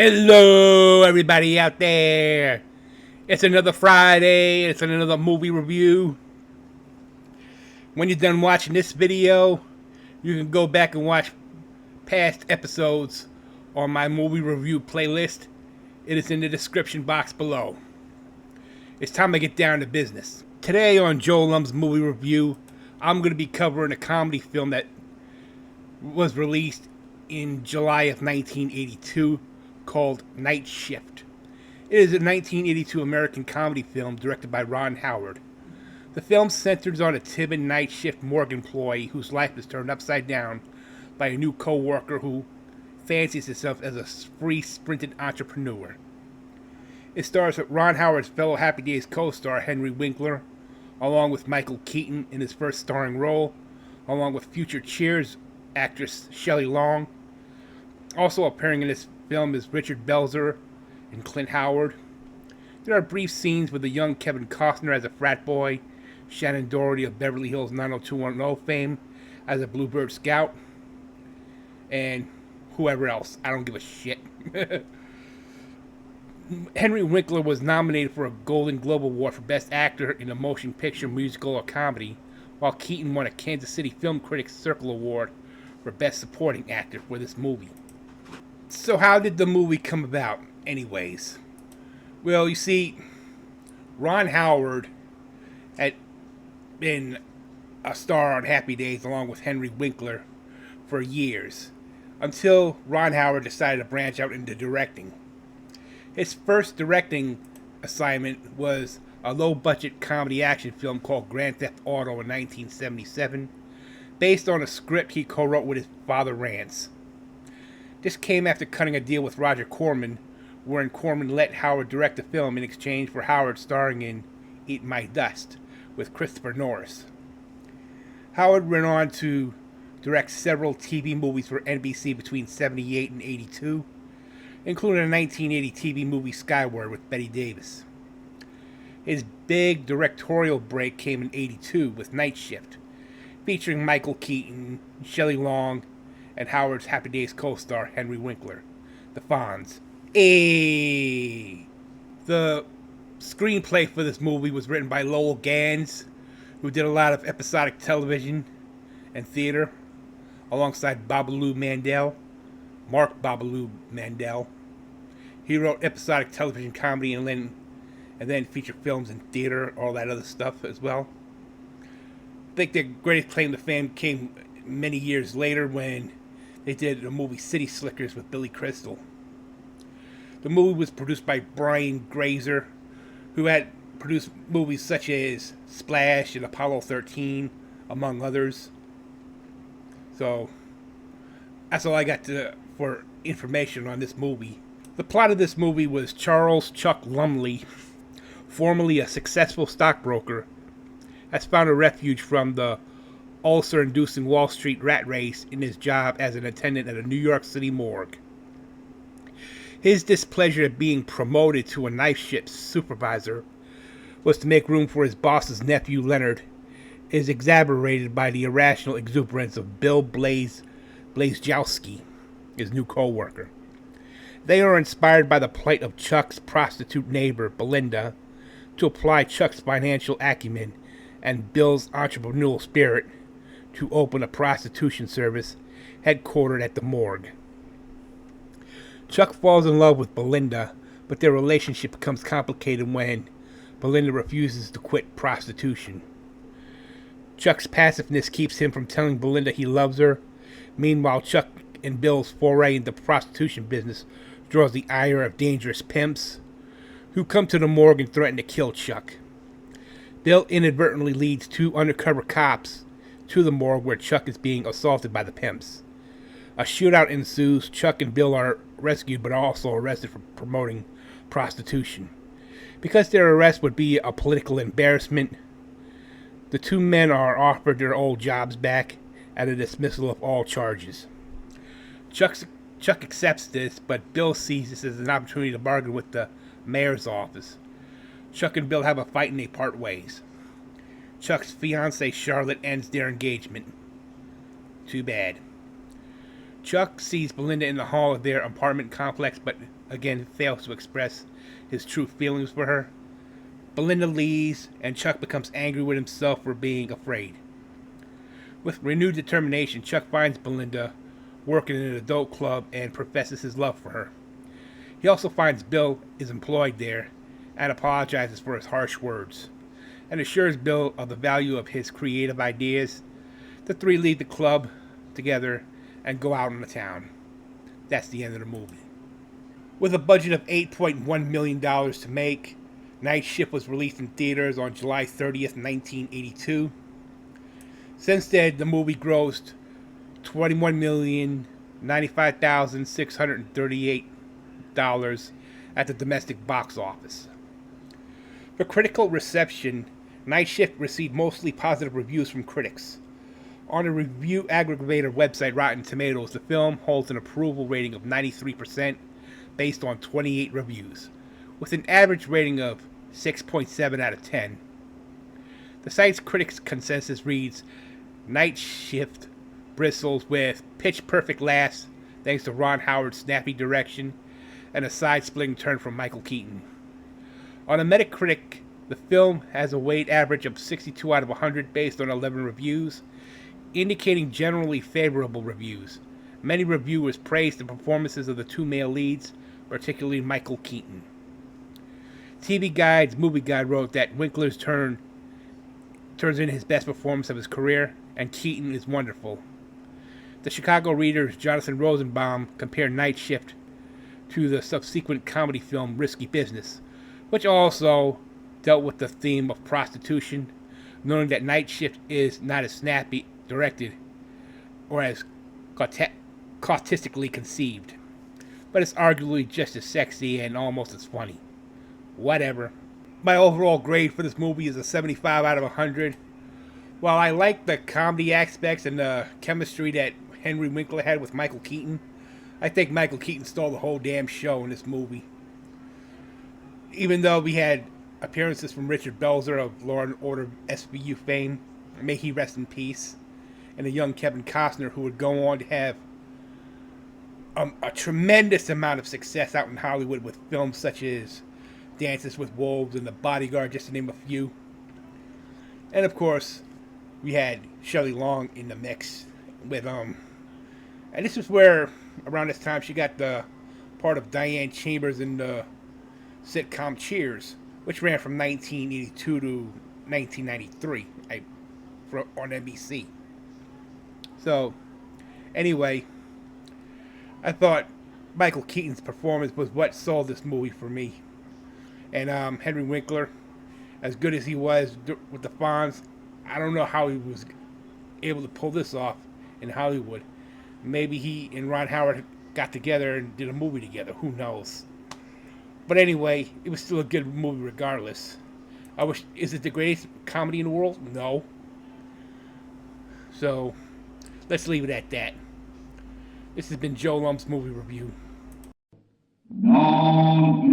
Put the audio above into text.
Hello, everybody out there. It's another Friday. It's another movie review. When you're done watching this video, you can go back and watch past episodes on my movie review playlist. It is in the description box below. It's time to get down to business. Today on Joe Lum's movie review, I'm going to be covering a comedy film that was released in July of 1982 called Night Shift. It is a 1982 American comedy film directed by Ron Howard. The film centers on a timid night shift morgue employee whose life is turned upside down by a new co-worker who fancies himself as a free-spirited entrepreneur. It stars Ron Howard's fellow Happy Days co-star Henry Winkler, along with Michael Keaton in his first starring role, along with future Cheers actress Shelley Long. Also appearing in this film is Richard Belzer and Clint Howard. There are brief scenes with the young Kevin Costner as a frat boy, Shannon Doherty of Beverly Hills 90210 fame as a Bluebird Scout, and whoever else. I don't give a shit. Henry Winkler was nominated for a Golden Globe Award for Best Actor in a Motion Picture, Musical, or Comedy, while Keaton won a Kansas City Film Critics Circle Award for Best Supporting Actor for this movie. So how did the movie come about, anyways? Well, you see, Ron Howard had been a star on Happy Days along with Henry Winkler for years, until Ron Howard decided to branch out into directing. His first directing assignment was a low-budget comedy action film called Grand Theft Auto in 1977, based on a script he co-wrote with his father Rance. This came after cutting a deal with Roger Corman, wherein Corman let Howard direct the film in exchange for Howard starring in Eat My Dust with Christopher Norris. Howard went on to direct several TV movies for NBC between 78 and 82, including a 1980 TV movie Skyward with Bette Davis. His big directorial break came in 82 with Night Shift, featuring Michael Keaton, Shelley Long, and Howard's Happy Days co-star Henry Winkler, the Fonz. The screenplay for this movie was written by Lowell Gans, who did a lot of episodic television and theater, alongside Babaloo Mandel, Mark Babaloo Mandel. He wrote episodic television comedy and then feature films and theater, all that other stuff as well. I think their greatest claim to fame came many years later when they did the movie City Slickers with Billy Crystal. The movie was produced by Brian Grazer, who had produced movies such as Splash and Apollo 13, among others. So, that's all I got for information on this movie. The plot of this movie was Charles Chuck Lumley, formerly a successful stockbroker, has found a refuge from the ulcer-inducing Wall Street rat race in his job as an attendant at a New York City morgue. His displeasure at being promoted to a night shift supervisor was to make room for his boss's nephew Leonard, is exacerbated by the irrational exuberance of Bill Blazejowski, his new co-worker. They are inspired by the plight of Chuck's prostitute neighbor, Belinda, to apply Chuck's financial acumen and Bill's entrepreneurial spirit to open a prostitution service headquartered at the morgue. Chuck falls in love with Belinda, but their relationship becomes complicated when Belinda refuses to quit prostitution. Chuck's passiveness keeps him from telling Belinda he loves her. Meanwhile, Chuck and Bill's foray into the prostitution business draws the ire of dangerous pimps who come to the morgue and threaten to kill Chuck. Bill inadvertently leads two undercover cops to the morgue where Chuck is being assaulted by the pimps. A shootout ensues. Chuck and Bill are rescued but are also arrested for promoting prostitution. Because their arrest would be a political embarrassment, the two men are offered their old jobs back and a dismissal of all charges. Chuck accepts this, but Bill sees this as an opportunity to bargain with the mayor's office. Chuck and Bill have a fight and they part ways. Chuck's fiancée Charlotte ends their engagement. Too bad. Chuck sees Belinda in the hall of their apartment complex, but again fails to express his true feelings for her. Belinda leaves, and Chuck becomes angry with himself for being afraid. With renewed determination, Chuck finds Belinda working in an adult club and professes his love for her. He also finds Bill is employed there and apologizes for his harsh words, and assures Bill of the value of his creative ideas. The three leave the club together and go out in the town. That's the end of the movie. With a budget of $8.1 million to make, Night Shift was released in theaters on July 30th, 1982. Since then, the movie grossed $21,095,638 at the domestic box office. For critical reception, Night Shift received mostly positive reviews from critics. On the review aggregator website Rotten Tomatoes, the film holds an approval rating of 93% based on 28 reviews, with an average rating of 6.7 out of 10. The site's critics' consensus reads, Night Shift bristles with pitch-perfect laughs thanks to Ron Howard's snappy direction and a side-splitting turn from Michael Keaton. On a Metacritic, the film has a weighted average of 62 out of 100 based on 11 reviews, indicating generally favorable reviews. Many reviewers praised the performances of the two male leads, particularly Michael Keaton. TV Guide's Movie Guide wrote that Winkler's turns in his best performance of his career, and Keaton is wonderful. The Chicago Reader's Jonathan Rosenbaum compared Night Shift to the subsequent comedy film Risky Business, which also dealt with the theme of prostitution, knowing that Night Shift is not as snappy directed or as cautistically conceived, but it's arguably just as sexy and almost as funny. Whatever. My overall grade for this movie is a 75 out of 100. While I like the comedy aspects and the chemistry that Henry Winkler had with Michael Keaton, I think Michael Keaton stole the whole damn show in this movie. Even though we had appearances from Richard Belzer of Law and Order SVU fame, may he rest in peace, and a young Kevin Costner who would go on to have a tremendous amount of success out in Hollywood with films such as Dances with Wolves and The Bodyguard, just to name a few. And of course, we had Shelley Long in the mix with and this is where around this time she got the part of Diane Chambers in the sitcom Cheers, which ran from 1982 to 1993 on NBC. So, anyway, I thought Michael Keaton's performance was what sold this movie for me. And Henry Winkler, as good as he was with the Fonz, I don't know how he was able to pull this off in Hollywood. Maybe he and Ron Howard got together and did a movie together. Who knows? But anyway, it was still a good movie regardless. Is it the greatest comedy in the world? No. So, let's leave it at that. This has been Joe Lum's Movie Review. No.